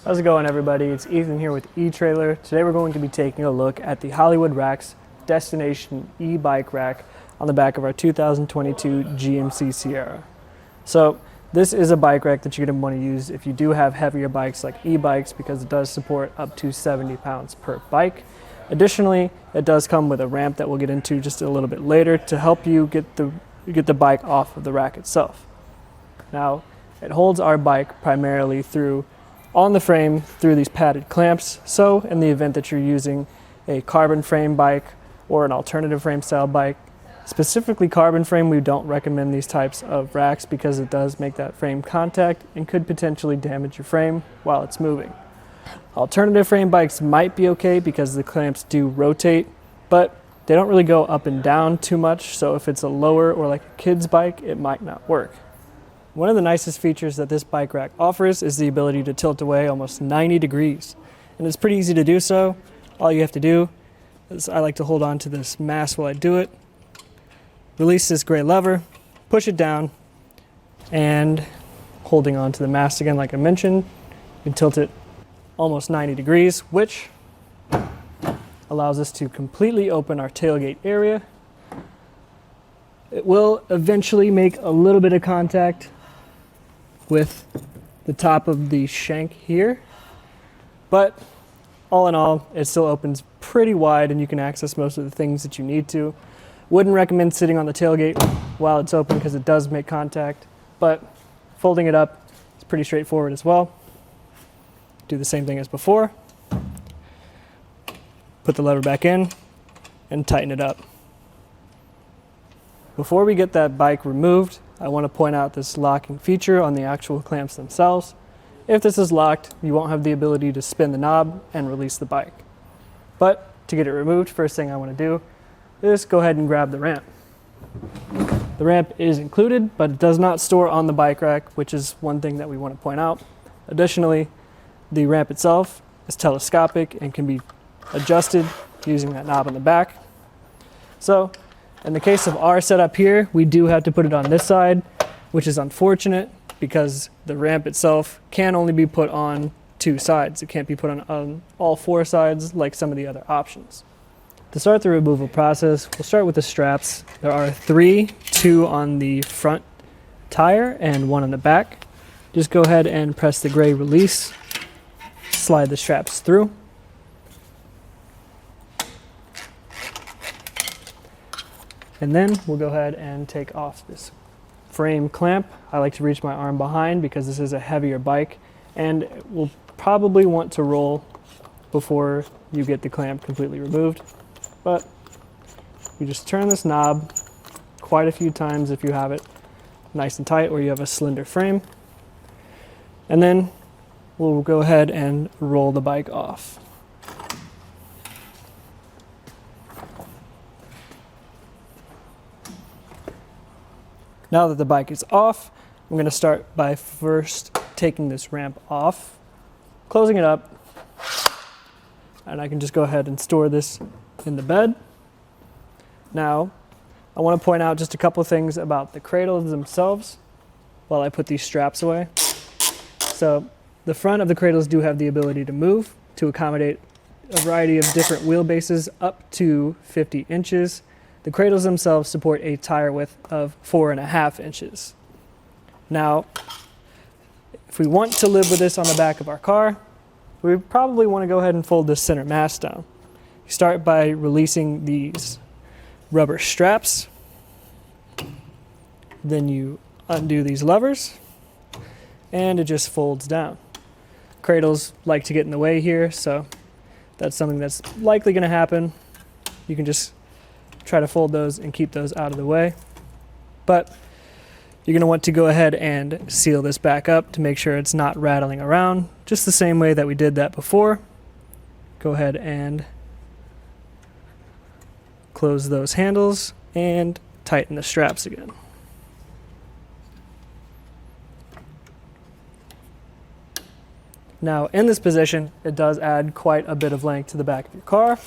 How's it going, everybody? It's Ethan here with eTrailer. Today we're going to be taking a look at the Hollywood Rack's Destination e-bike rack on the back of our 2022 GMC Sierra. So this is a bike rack that you're going to want to use if you do have heavier bikes like e-bikes, because it does support up to 70 pounds per bike. Additionally, it does come with a ramp that we'll get into just a little bit later to help you get the bike off of the rack itself. Now, it holds our bike primarily on the frame through these padded clamps. So in the event that you're using a carbon frame bike or an alternative frame style bike, specifically carbon frame, we don't recommend these types of racks because it does make that frame contact and could potentially damage your frame while it's moving. Alternative frame bikes might be okay because the clamps do rotate, but they don't really go up and down too much. So if it's a lower or like a kid's bike, it might not work. One of the nicest features that this bike rack offers is the ability to tilt away almost 90 degrees. And it's pretty easy to do so. All you have to do is, I like to hold on to this mast while I do it, release this gray lever, push it down, and holding on to the mast again like I mentioned, you can tilt it almost 90 degrees, which allows us to completely open our tailgate area. It will eventually make a little bit of contact with the top of the shank here, but all in all, it still opens pretty wide and you can access most of the things that you need to. Wouldn't recommend sitting on the tailgate while it's open because it does make contact, but folding it up is pretty straightforward as well. Do the same thing as before. Put the lever back in and tighten it up. Before we get that bike removed, I want to point out this locking feature on the actual clamps themselves. If this is locked, you won't have the ability to spin the knob and release the bike. But to get it removed, first thing I want to do is go ahead and grab the ramp. The ramp is included, but it does not store on the bike rack, which is one thing that we want to point out. Additionally, the ramp itself is telescopic and can be adjusted using that knob on the back. So in the case of our setup here, we do have to put it on this side, which is unfortunate because the ramp itself can only be put on two sides. It can't be put on all four sides like some of the other options. To start the removal process, we'll start with the straps. There are two on the front tire and one on the back. Just go ahead and press the gray release, slide the straps through. And then we'll go ahead and take off this frame clamp. I like to reach my arm behind because this is a heavier bike and we'll probably want to roll before you get the clamp completely removed. But you just turn this knob quite a few times if you have it nice and tight or you have a slender frame. And then we'll go ahead and roll the bike off. Now that the bike is off, I'm going to start by first taking this ramp off, closing it up, and I can just go ahead and store this in the bed. Now, I want to point out just a couple things about the cradles themselves while I put these straps away. So the front of the cradles do have the ability to move to accommodate a variety of different wheelbases up to 50 inches. The cradles themselves support a tire width of 4.5 inches. Now, if we want to live with this on the back of our car, we probably want to go ahead and fold this center mast down. You start by releasing these rubber straps. Then you undo these levers, and it just folds down. Cradles like to get in the way here, so that's something that's likely going to happen. You can just try to fold those and keep those out of the way. But you're going to want to go ahead and seal this back up to make sure it's not rattling around, just the same way that we did that before. Go ahead and close those handles and tighten the straps again. Now in this position, it does add quite a bit of length to the back of your car.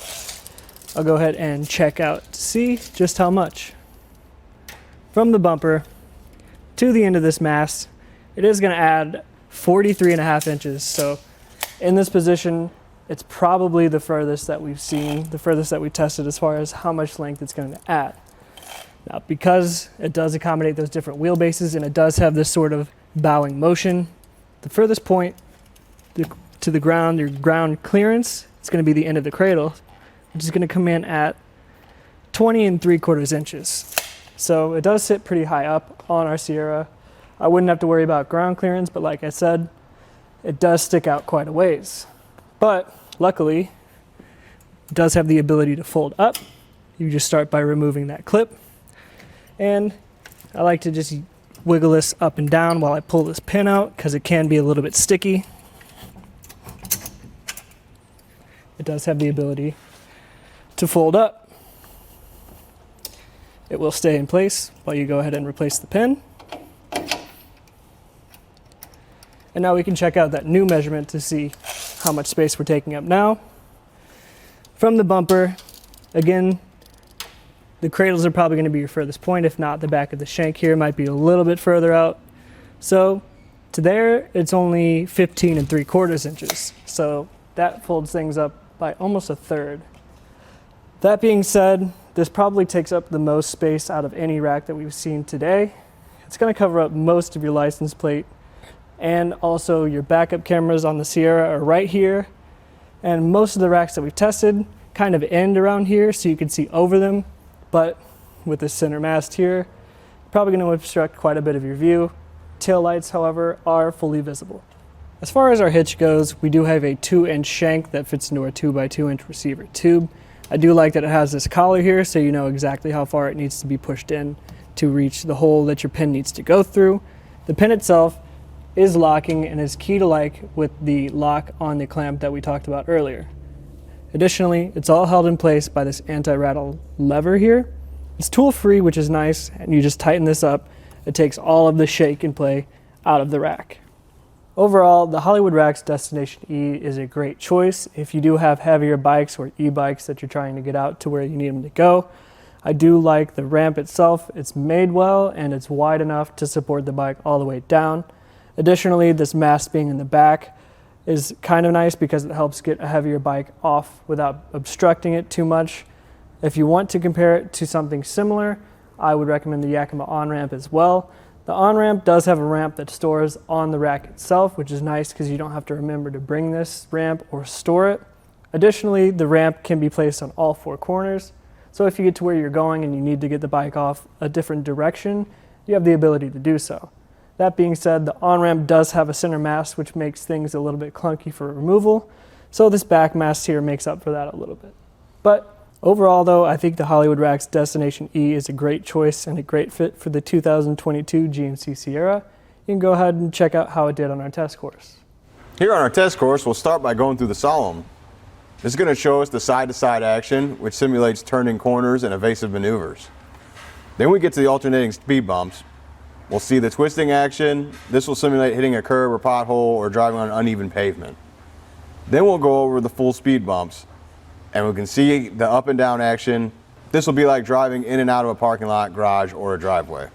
I'll go ahead and check out to see just how much. From the bumper to the end of this mast, it is going to add 43.5 inches. So In this position, it's probably the furthest that we've seen, the furthest that we tested as far as how much length it's going to add. Now, because it does accommodate those different wheelbases and it does have this sort of bowing motion, the furthest point to the ground, your ground clearance, it's going to be the end of the cradle, which is going to come in at 20 3/4 inches. So it does sit pretty high up on our Sierra. I wouldn't have to worry about ground clearance, but like I said, it does stick out quite a ways. But luckily, it does have the ability to fold up. You just start by removing that clip. And I like to just wiggle this up and down while I pull this pin out because it can be a little bit sticky. It does have the ability to fold up. It will stay in place while you go ahead and replace the pin. And now we can check out that new measurement to see how much space we're taking up now. From the bumper, again, the cradles are probably going to be your furthest point. If not, the back of the shank here might be a little bit further out. So to there, it's only 15 3/4 inches. So that folds things up by almost a third. That being said, this probably takes up the most space out of any rack that we've seen today. It's going to cover up most of your license plate, and also your backup cameras on the Sierra are right here. And most of the racks that we've tested kind of end around here so you can see over them. But with this center mast here, probably going to obstruct quite a bit of your view. Tail lights, however, are fully visible. As far as our hitch goes, we do have a 2-inch shank that fits into our 2x2-inch receiver tube. I do like that it has this collar here so you know exactly how far it needs to be pushed in to reach the hole that your pin needs to go through. The pin itself is locking and is key to like with the lock on the clamp that we talked about earlier. Additionally, it's all held in place by this anti-rattle lever here. It's tool free, which is nice, and you just tighten this up. It takes all of the shake and play out of the rack. Overall, the Hollywood Rack's Destination E is a great choice if you do have heavier bikes or e-bikes that you're trying to get out to where you need them to go. I do like the ramp itself. It's made well and it's wide enough to support the bike all the way down. Additionally, this mast being in the back is kind of nice because it helps get a heavier bike off without obstructing it too much. If you want to compare it to something similar, I would recommend the Yakima on-ramp as well. The on-ramp does have a ramp that stores on the rack itself, which is nice because you don't have to remember to bring this ramp or store it. Additionally, the ramp can be placed on all 4 corners. So if you get to where you're going and you need to get the bike off a different direction, you have the ability to do so. That being said, the on-ramp does have a center mast, which makes things a little bit clunky for removal. So this back mast here makes up for that a little bit. But overall, though, I think the Hollywood Rack's Destination E is a great choice and a great fit for the 2022 GMC Sierra. You can go ahead and check out how it did on our test course. Here on our test course, we'll start by going through the solemn. This is going to show us the side-to-side action, which simulates turning corners and evasive maneuvers. Then we get to the alternating speed bumps. We'll see the twisting action. This will simulate hitting a curb or pothole or driving on uneven pavement. Then we'll go over the full speed bumps, and we can see the up and down action. This will be like driving in and out of a parking lot, garage, or a driveway.